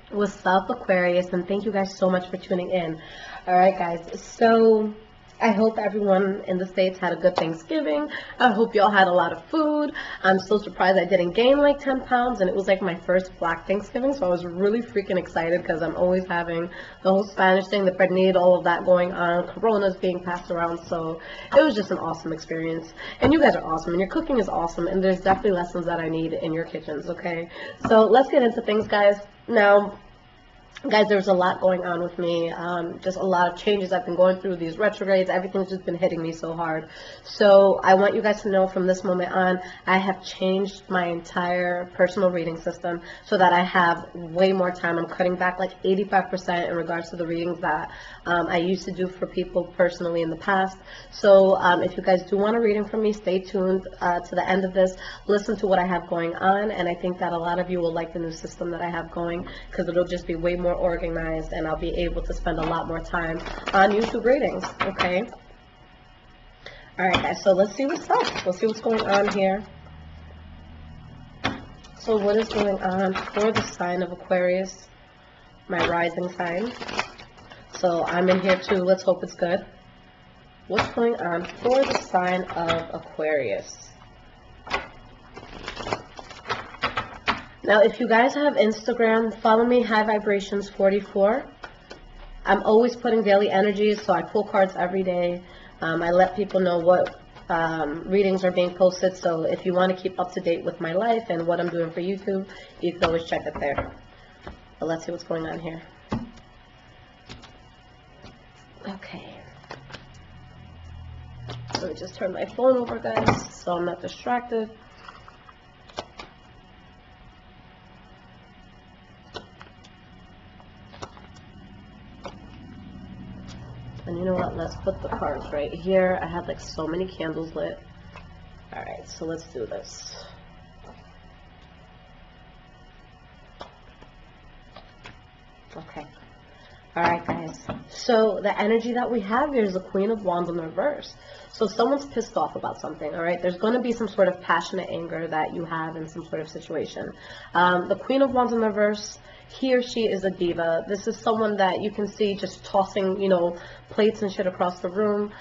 What's up, Aquarius? And thank you guys so much for tuning in. All right, guys. So I hope everyone in the States had a good Thanksgiving. I hope y'all had a lot of food. I'm so surprised I didn't gain like 10 pounds, and it was like my first Black Thanksgiving, so I was really freaking excited because I'm always having the whole Spanish thing, the pernil, all of that going on. Corona's being passed around, so it was just an awesome experience. And you guys are awesome, and your cooking is awesome, and there's definitely lessons that I need in your kitchens, okay? So let's get into things, guys. Now, guys, there's a lot going on with me, just a lot of changes I've been going through, these retrogrades, everything's just been hitting me so hard. So I want you guys to know from this moment on, I have changed my entire personal reading system so that I have way more time. I'm cutting back like 85% in regards to the readings that I used to do for people personally in the past. So if you guys do want a reading from me, stay tuned to the end of this. Listen to what I have going on, and I think that a lot of you will like the new system that I have going because it'll just be way more organized, and I'll be able to spend a lot more time on YouTube readings. Okay. All right, guys. So let's see what's up. Let's see what's going on here. So what is going on for the sign of Aquarius, my rising sign? So I'm in here too. Let's hope it's good. What's going on for the sign of Aquarius? Now, if you guys have Instagram, follow me, High Vibrations 44. I'm always putting daily energies, so I pull cards every day. I let people know what readings are being posted, so if you want to keep up to date with my life and what I'm doing for YouTube, you can always check it there. But let's see what's going on here. Okay. Let me just turn my phone over, guys, so I'm not distracted. And you know what? Let's put the cards right here. I had like so many candles lit. Alright, so let's do this. Okay. Alright, guys. So the energy that we have here is the Queen of Wands in reverse. So someone's pissed off about something, alright? There's going to be some sort of passionate anger that you have in some sort of situation. The Queen of Wands in reverse, he or she is a diva. This is someone that you can see just tossing, you know, plates and shit across the room.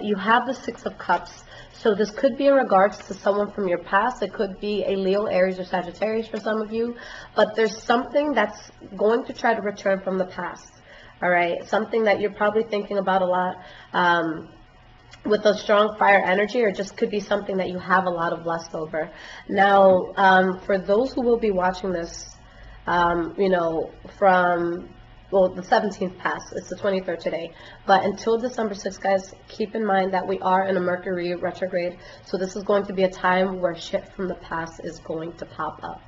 You have the Six of Cups. So this could be in regards to someone from your past. It could be a Leo, Aries, or Sagittarius for some of you. But there's something that's going to try to return from the past. All right, something that you're probably thinking about a lot with a strong fire energy, or just could be something that you have a lot of lust over. Now, for those who will be watching this, you know, from, well, the 17th passed, it's the 23rd today, but until December 6th, guys, keep in mind that we are in a Mercury retrograde, so this is going to be a time where shit from the past is going to pop up.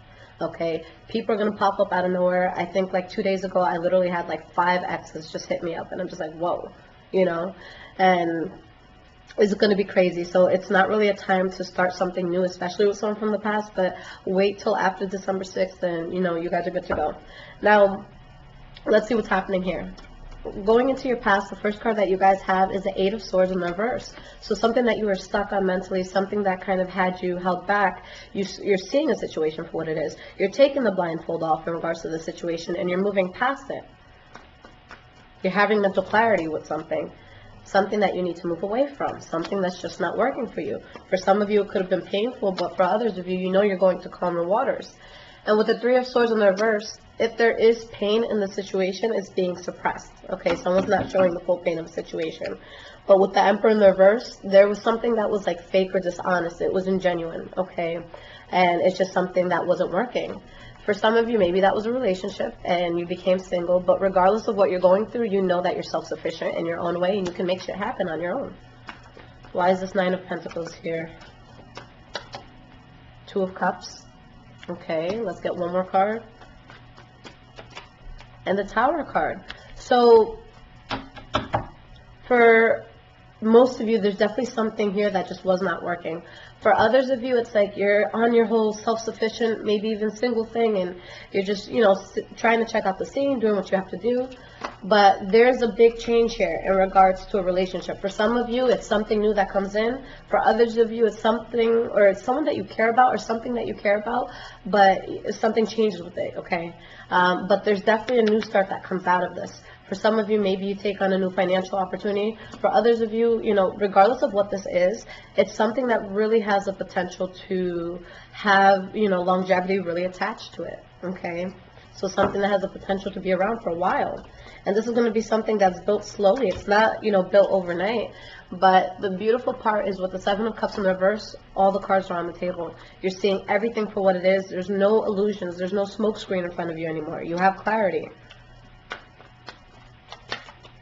Okay, people are going to pop up out of nowhere. I think like 2 days ago, I literally had like 5 exes just hit me up, and I'm just like, whoa, you know, and it's going to be crazy. So it's not really a time to start something new, especially with someone from the past, but wait till after December 6th, and, you know, you guys are good to go. Now, let's see what's happening here. Going into your past, the first card that you guys have is the Eight of Swords in reverse. So something that you were stuck on mentally, something that kind of had you held back, you're seeing a situation for what it is. You're taking the blindfold off in regards to the situation, and you're moving past it. You're having mental clarity with something that you need to move away from, something that's just not working for you. For some of you, it could have been painful, but for others of you, you know you're going to calmer waters. And with the Three of Swords in the reverse, if there is pain in the situation, it's being suppressed. Okay, someone's not showing the full pain of the situation. But with the Emperor in the reverse, there was something that was like fake or dishonest. It wasn't genuine, okay? And it's just something that wasn't working. For some of you, maybe that was a relationship and you became single, but regardless of what you're going through, you know that you're self-sufficient in your own way and you can make shit happen on your own. Why is this Nine of Pentacles here? Two of Cups. Okay, let's get one more card. And the Tower card. So, for most of you, there's definitely something here that just was not working. For others of you, it's like you're on your whole self-sufficient, maybe even single thing, and you're just, you know, trying to check out the scene, doing what you have to do. But there's a big change here in regards to a relationship. For some of you, it's something new that comes in. For others of you, it's something, or it's someone that you care about, or something that you care about, but something changes with it, okay? But there's definitely a new start that comes out of this. For some of you, maybe you take on a new financial opportunity. For others of you, you know, regardless of what this is, it's something that really has the potential to have, you know, longevity really attached to it, okay? So something that has the potential to be around for a while. And this is going to be something that's built slowly. It's not, you know, built overnight. But the beautiful part is with the Seven of Cups in reverse, all the cards are on the table. You're seeing everything for what it is. There's no illusions. There's no smoke screen in front of you anymore. You have clarity.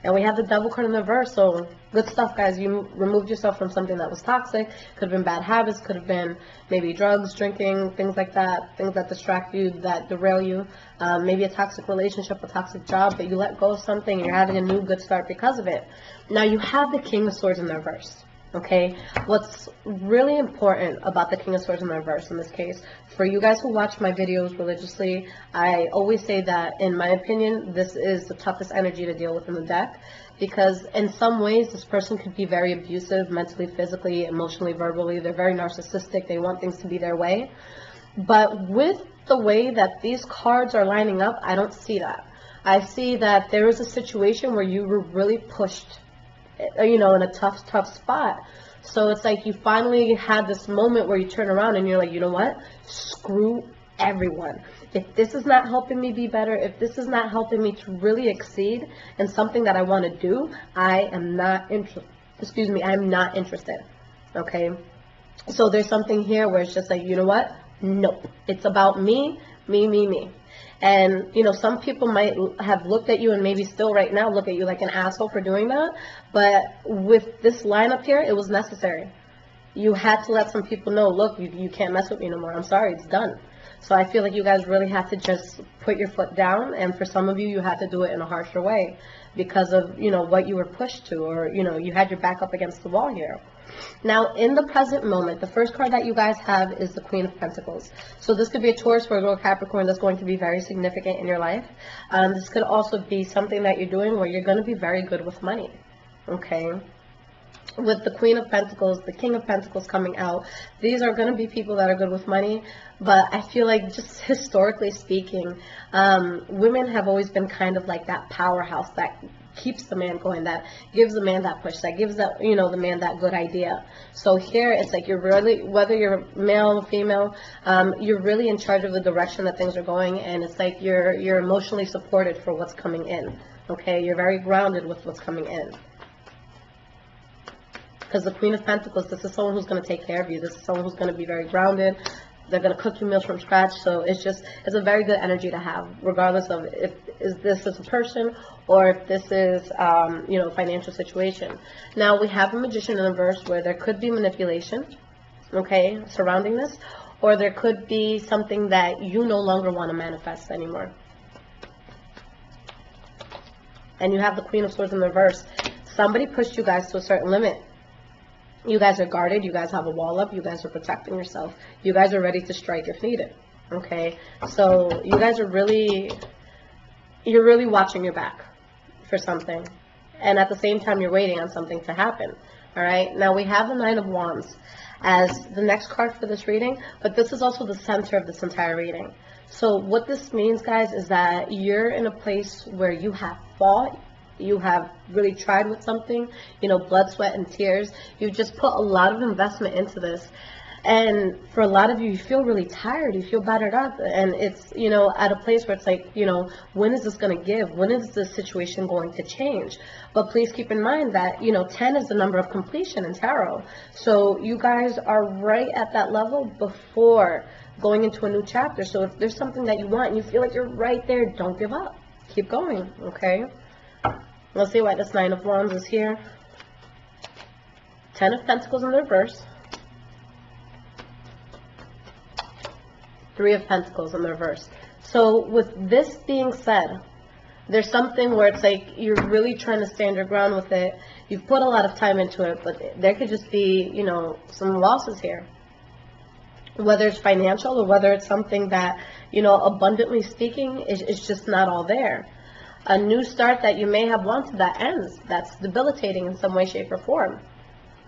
And we have the Devil card in reverse, so good stuff, guys. You removed yourself from something that was toxic. Could have been bad habits, could have been maybe drugs, drinking, things like that, things that distract you, that derail you. Maybe a toxic relationship, a toxic job, but you let go of something and you're having a new good start because of it. Now you have the King of Swords in reverse. Okay, what's really important about the King of Swords in reverse in this case, for you guys who watch my videos religiously, I always say that, in my opinion, this is the toughest energy to deal with in the deck, because in some ways this person could be very abusive, mentally, physically, emotionally, verbally. They're very narcissistic. They want things to be their way. But with the way that these cards are lining up, I don't see that. I see that there is a situation where you were really pushed, you know, in a tough spot. So it's like you finally had this moment where you turn around and you're like, you know what? Screw everyone. If this is not helping me be better, if this is not helping me to really exceed in something that I want to do, I am not interested. I'm not interested. Okay? So there's something here where it's just like, you know what? Nope. It's about me, me, me, me. And, you know, some people might have looked at you and maybe still right now look at you like an asshole for doing that. But with this lineup here, it was necessary. You had to let some people know, look, you can't mess with me no more. I'm sorry, it's done. So I feel like you guys really have to just put your foot down. And for some of you, you had to do it in a harsher way because of, you know, what you were pushed to, or, you know, you had your back up against the wall here. Now, in the present moment, the first card that you guys have is the Queen of Pentacles. So this could be a Taurus, Virgo, Capricorn that's going to be very significant in your life. This could also be something that you're doing where you're going to be very good with money. Okay? With the Queen of Pentacles, the King of Pentacles coming out, these are going to be people that are good with money. But I feel like, just historically speaking, women have always been kind of like that powerhouse that keeps the man going, that gives the man that push, that gives that, you know, the man that good idea. So here it's like you're really, whether you're male or female, you're really in charge of the direction that things are going, and it's like you're emotionally supported for what's coming in. Okay, you're very grounded with what's coming in. Because the Queen of Pentacles, this is someone who's going to take care of you. This is someone who's going to be very grounded. They're going to cook you meals from scratch. So it's a very good energy to have, regardless of if this is a person or if this is, you know, a financial situation. Now, we have a Magician in the verse where there could be manipulation, okay, surrounding this, or there could be something that you no longer want to manifest anymore. And you have the Queen of Swords in the reverse. Somebody pushed you guys to a certain limit. You guys are guarded. You guys have a wall up. You guys are protecting yourself. You guys are ready to strike if needed. Okay? So you guys are really, you're really watching your back for something. And at the same time, you're waiting on something to happen. All right? Now, we have the Nine of Wands as the next card for this reading, but this is also the center of this entire reading. So what this means, guys, is that you're in a place where you have fought. You have really tried with something, you know, blood, sweat, and tears. You've just put a lot of investment into this. And for a lot of you, you feel really tired. You feel battered up. And it's, you know, at a place where it's like, you know, when is this going to give? When is this situation going to change? But please keep in mind that, you know, 10 is the number of completion in tarot. So you guys are right at that level before going into a new chapter. So if there's something that you want and you feel like you're right there, don't give up. Keep going, okay? Let's see why this Nine of Wands is here. 10 of Pentacles in the reverse. 3 of Pentacles in the reverse. So with this being said, there's something where it's like you're really trying to stand your ground with it. You've put a lot of time into it, but there could just be, you know, some losses here. Whether it's financial or whether it's something that, you know, abundantly speaking, is just not all there. A new start that you may have wanted that ends. That's debilitating in some way, shape, or form.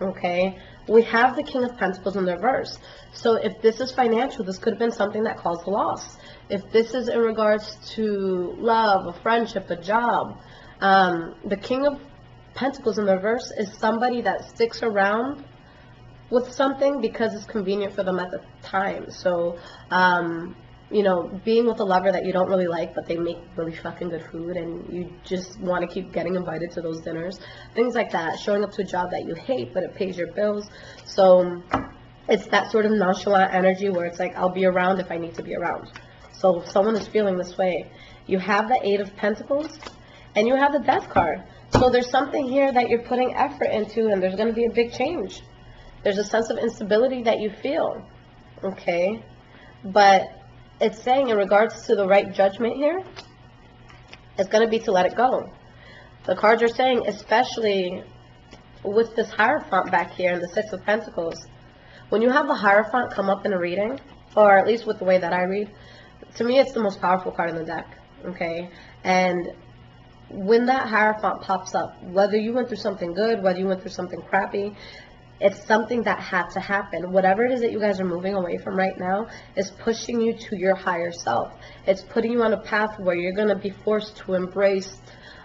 Okay? We have the King of Pentacles in the reverse. So if this is financial, this could have been something that caused a loss. If this is in regards to love, a friendship, a job, the King of Pentacles in the reverse is somebody that sticks around with something because it's convenient for them at the time. So, you know, being with a lover that you don't really like, but they make really fucking good food and you just want to keep getting invited to those dinners. Things like that. Showing up to a job that you hate, but it pays your bills. So it's that sort of nonchalant energy where it's like, I'll be around if I need to be around. So if someone is feeling this way, you have the Eight of Pentacles and you have the Death card. So there's something here that you're putting effort into and there's going to be a big change. There's a sense of instability that you feel. Okay? But it's saying in regards to the right judgment here, it's going to be to let it go. The cards are saying, especially with this Hierophant back here in the Six of Pentacles, when you have the Hierophant come up in a reading, or at least with the way that I read, to me it's the most powerful card in the deck. Okay? And when that Hierophant pops up, whether you went through something good, whether you went through something crappy, it's something that had to happen. Whatever it is that you guys are moving away from right now is pushing you to your higher self. It's putting you on a path where you're going to be forced to embrace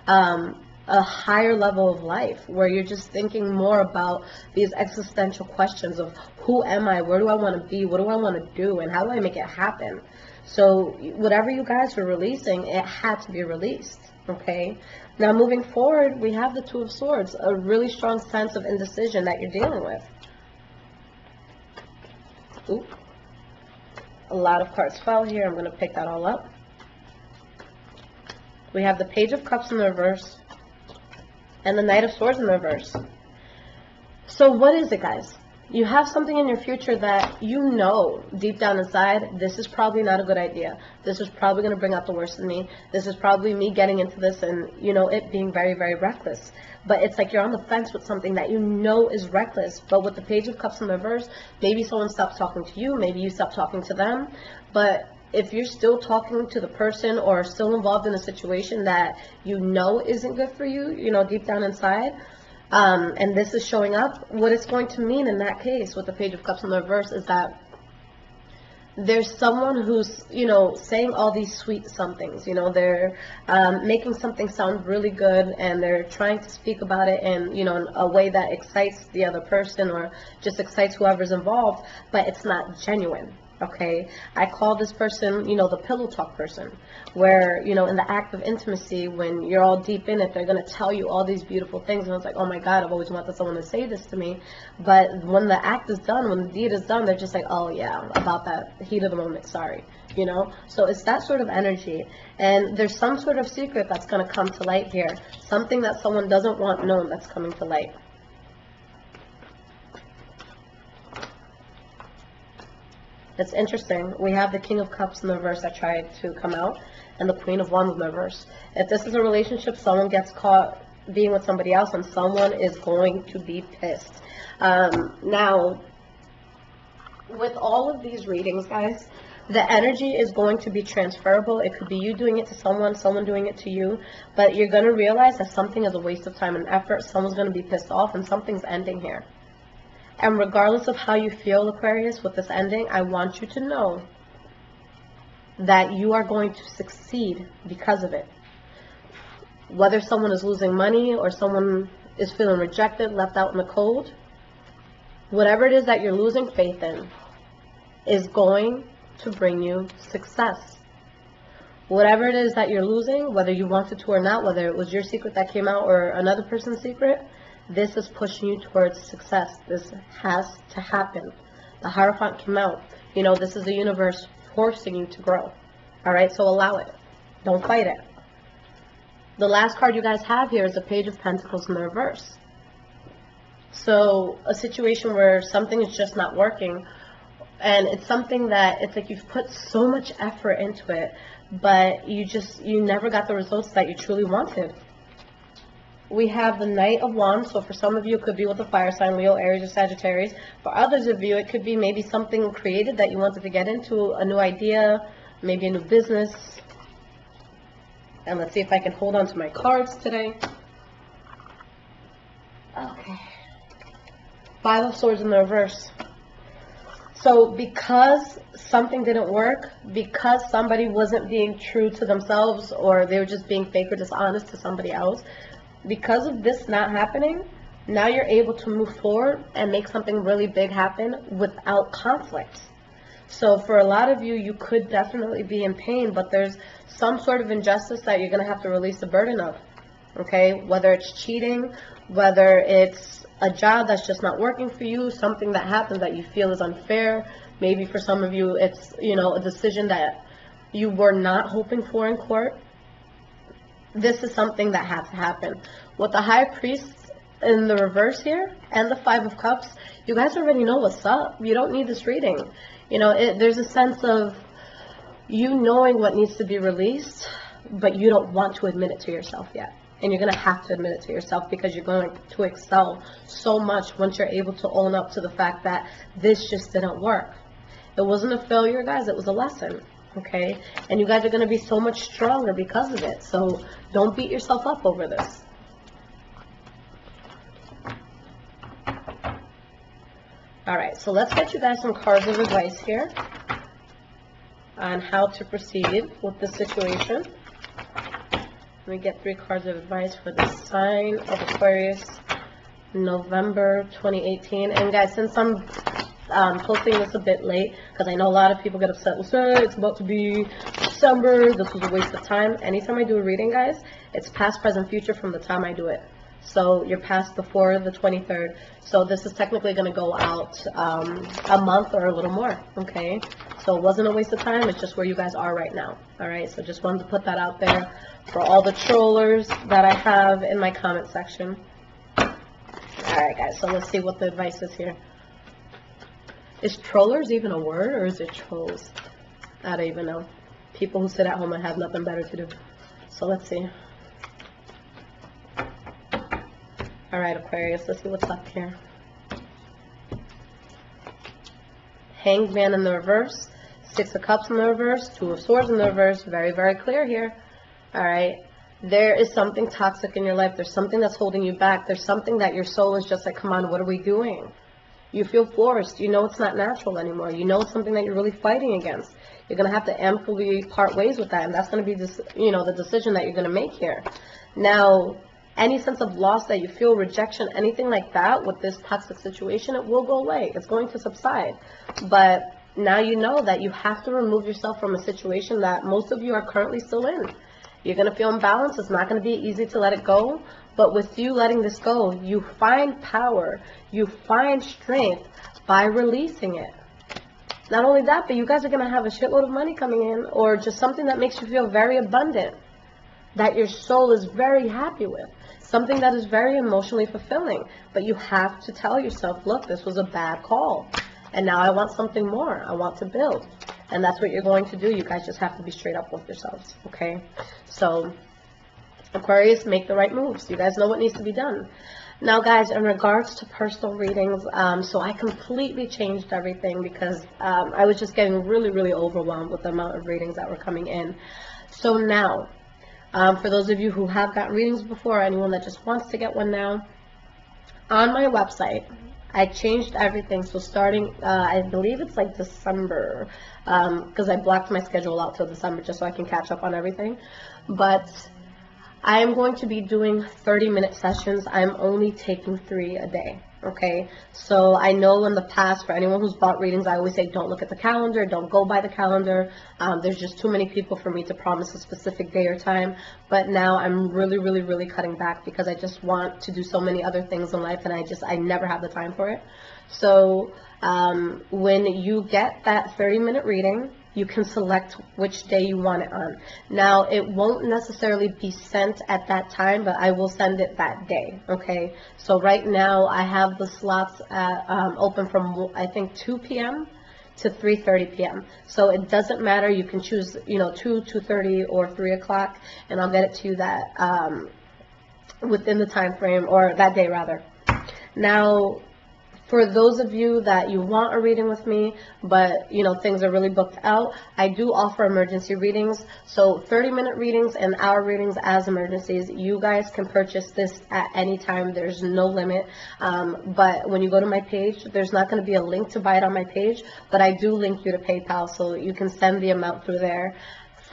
a higher level of life, where you're just thinking more about these existential questions of who am I, where do I want to be, what do I want to do, and how do I make it happen. So whatever you guys were releasing, it had to be released. Okay? Now moving forward, we have the Two of Swords, a really strong sense of indecision that you're dealing with. Ooh. A lot of cards fell here. I'm going to pick that all up. We have the Page of Cups in the reverse and the Knight of Swords in the reverse. So what is it, guys? You have something in your future that you know deep down inside, this is probably not a good idea. This is probably going to bring out the worst in me. This is probably me getting into this and, you know, it being very, very reckless. But it's like you're on the fence with something that you know is reckless. But with the Page of Cups in the reverse, maybe someone stops talking to you. Maybe you stop talking to them. But if you're still talking to the person or still involved in a situation that you know isn't good for you, you know, deep down inside, and this is showing up, what it's going to mean in that case with the Page of Cups in the reverse is that there's someone who's, you know, saying all these sweet somethings, you know, they're making something sound really good and they're trying to speak about it in, you know, in a way that excites the other person or just excites whoever's involved, but it's not genuine. Okay, I call this person, you know, the pillow talk person, where, you know, in the act of intimacy, when you're all deep in it, they're going to tell you all these beautiful things, and it's like, oh my God, I've always wanted someone to say this to me, but when the act is done, when the deed is done, they're just like, oh yeah, about that heat of the moment, sorry, you know, so it's that sort of energy, and there's some sort of secret that's going to come to light here, something that someone doesn't want known that's coming to light. It's interesting. We have the King of Cups in the reverse that tried to come out, and the Queen of Wands in the reverse. If this is a relationship, someone gets caught being with somebody else, and someone is going to be pissed. Now, with all of these readings, guys, the energy is going to be transferable. It could be you doing it to someone, someone doing it to you, but you're going to realize that something is a waste of time and effort. Someone's going to be pissed off, and something's ending here. And regardless of how you feel, Aquarius, with this ending, I want you to know that you are going to succeed because of it. Whether someone is losing money or someone is feeling rejected, left out in the cold, whatever it is that you're losing faith in is going to bring you success. Whatever it is that you're losing, whether you wanted to or not, whether it was your secret that came out or another person's secret, this is pushing you towards success. This has to happen. The Hierophant came out. You know, this is the universe forcing you to grow. Alright, so allow it. Don't fight it. The last card you guys have here is the Page of Pentacles in the reverse. So, a situation where something is just not working, and it's something that, it's like you've put so much effort into it, but you never got the results that you truly wanted. We have the Knight of Wands, so for some of you it could be with a fire sign, Leo, Aries, or Sagittarius. For others of you, it could be maybe something created that you wanted to get into, a new idea, maybe a new business. And let's see if I can hold on to my cards today. Okay. Five of Swords in the reverse. So because something didn't work, because somebody wasn't being true to themselves, or they were just being fake or dishonest to somebody else, because of this not happening, now you're able to move forward and make something really big happen without conflict. So for a lot of you, you could definitely be in pain, but there's some sort of injustice that you're going to have to release the burden of, okay? Whether it's cheating, whether it's a job that's just not working for you, something that happened that you feel is unfair. Maybe for some of you, it's, a decision that you were not hoping for in court. This is something that has to happen. With the High Priest in the reverse here and the Five of Cups, you guys already know what's up. You don't need this reading. There's a sense of you knowing what needs to be released, but you don't want to admit it to yourself yet. And you're going to have to admit it to yourself, because you're going to excel so much once you're able to own up to the fact that this just didn't work. It wasn't a failure, guys. It was a lesson, okay? And you guys are going to be so much stronger because of it. So don't beat yourself up over this. All right, so let's get you guys some cards of advice here on how to proceed with the situation. Let me get 3 cards of advice for the sign of Aquarius, November 2018. And guys, since I'm posting this a bit late, because I know a lot of people get upset, it's about to be December, this was a waste of time. Anytime I do a reading, guys, it's past, present, future from the time I do it. So you're past before the 23rd. So this is technically going to go out a month or a little more, okay? So it wasn't a waste of time. It's just where you guys are right now, all right? So just wanted to put that out there for all the trollers that I have in my comment section. All right, guys, so let's see what the advice is here. Is trollers even a word, or is it trolls? I don't even know. People who sit at home and have nothing better to do. So let's see. All right, Aquarius, let's see what's up here. Hanged Man in the reverse, 6 of Cups in the reverse, 2 of Swords in the reverse. Very, very clear here. All right. There is something toxic in your life. There's something that's holding you back. There's something that your soul is just like, come on, what are we doing? You feel forced. You know it's not natural anymore. You know it's something that you're really fighting against. You're going to have to amicably part ways with that, and that's going to be this, the decision that you're going to make here. Now, any sense of loss that you feel, rejection, anything like that with this toxic situation, it will go away. It's going to subside. But now you know that you have to remove yourself from a situation that most of you are currently still in. You're going to feel imbalanced. It's not going to be easy to let it go. But with you letting this go, you find power. You find strength by releasing it. Not only that, but you guys are going to have a shitload of money coming in, or just something that makes you feel very abundant, that your soul is very happy with. Something that is very emotionally fulfilling. But you have to tell yourself, look, this was a bad call. And now I want something more. I want to build. And that's what you're going to do. You guys just have to be straight up with yourselves, okay? So, Aquarius, make the right moves. You guys know what needs to be done. Now, guys, in regards to personal readings, so I completely changed everything because I was just getting really, really overwhelmed with the amount of readings that were coming in. So now, for those of you who have got readings before, or anyone that just wants to get one now, on my website, I changed everything. So starting, I believe it's like December, because I blocked my schedule out till December just so I can catch up on everything. But I am going to be doing 30-minute sessions. I'm only taking 3 a day, okay? So I know in the past, for anyone who's bought readings, I always say don't look at the calendar, don't go by the calendar. There's just too many people for me to promise a specific day or time. But now I'm really, really, really cutting back because I just want to do so many other things in life, and I never have the time for it. So when you get that 30-minute reading, you can select which day you want it on. Now, it won't necessarily be sent at that time, but I will send it that day, okay? So right now, I have the slots open from, I think, 2 p.m. to 3:30 p.m. So it doesn't matter. You can choose, 2, 2:30, or 3 o'clock, and I'll get it to you that within the time frame, or that day, rather. Now, For those of you that you want a reading with me, but you know things are really booked out, I do offer emergency readings. So 30-minute readings and hour readings as emergencies. You guys can purchase this at any time. There's no limit. But when you go to my page, there's not going to be a link to buy it on my page, but I do link you to PayPal, so you can send the amount through there.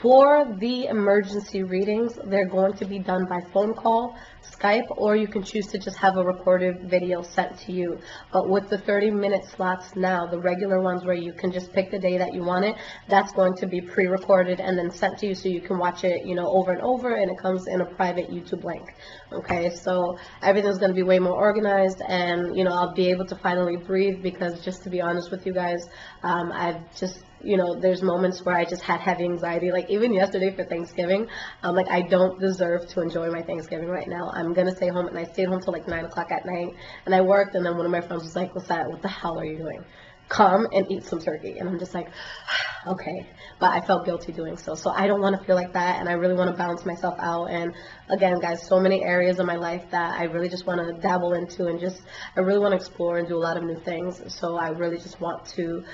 For the emergency readings, they're going to be done by phone call, Skype, or you can choose to just have a recorded video sent to you. But with the 30-minute slots now, the regular ones where you can just pick the day that you want it, that's going to be pre-recorded and then sent to you so you can watch it, you know, over and over, and it comes in a private YouTube link. Okay, so everything's going to be way more organized, and, you know, I'll be able to finally breathe, because just to be honest with you guys, I've just, you know, there's moments where I just had heavy anxiety. Like even yesterday for Thanksgiving, like I don't deserve to enjoy my Thanksgiving right now. I'm going to stay home, and I stayed home till like 9 o'clock at night, and I worked, and then one of my friends was like, Lissette, what the hell are you doing? Come and eat some turkey. And I'm just like, okay. But I felt guilty doing so. So I don't want to feel like that, and I really want to balance myself out. And again, guys, so many areas of my life that I really just want to dabble into, and just, I really want to explore and do a lot of new things. So I really just want to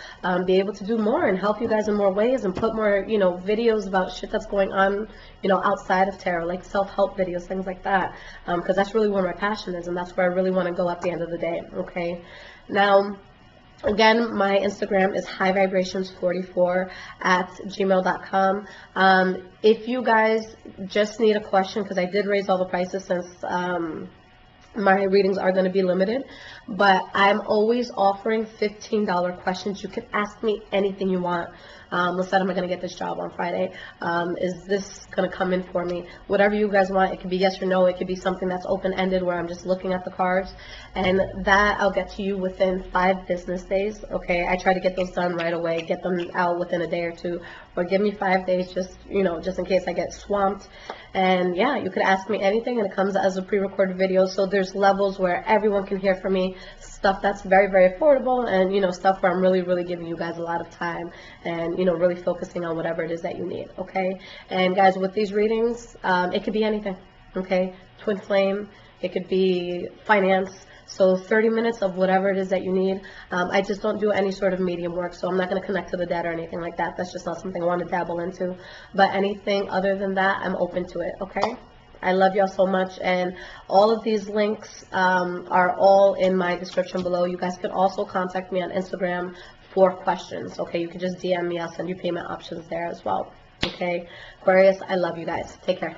be able to do more and help you guys in more ways, and put more, you know, videos about shit that's going on, you know, outside of tarot, like self-help videos, things like that. Because that's really where my passion is, and that's where I really want to go at the end of the day. Okay. Now, again, my Instagram is highvibrations44@gmail.com. If you guys just need a question, because I did raise all the prices since my readings are going to be limited, but I'm always offering $15 questions. You can ask me anything you want. Lissette, am I going to get this job on Friday? Is this going to come in for me? Whatever you guys want. It could be yes or no. It could be something that's open-ended where I'm just looking at the cards. And that I'll get to you within 5 business days. Okay, I try to get those done right away, get them out within a day or two. Or give me 5 days, just, you know, just in case I get swamped. And yeah, you could ask me anything, and it comes as a pre-recorded video. So there's levels where everyone can hear from me. Stuff that's very, very affordable, and, you know, stuff where I'm really, really giving you guys a lot of time, and, you know, really focusing on whatever it is that you need. Okay. And guys, with these readings, it could be anything. Okay. Twin flame. It could be finance. So 30 minutes of whatever it is that you need. I just don't do any sort of medium work, so I'm not going to connect to the dead or anything like that. That's just not something I want to dabble into. But anything other than that, I'm open to it, okay? I love y'all so much, and all of these links are all in my description below. You guys can also contact me on Instagram for questions, okay? You can just DM me. I'll send you payment options there as well, okay? Aquarius, I love you guys. Take care.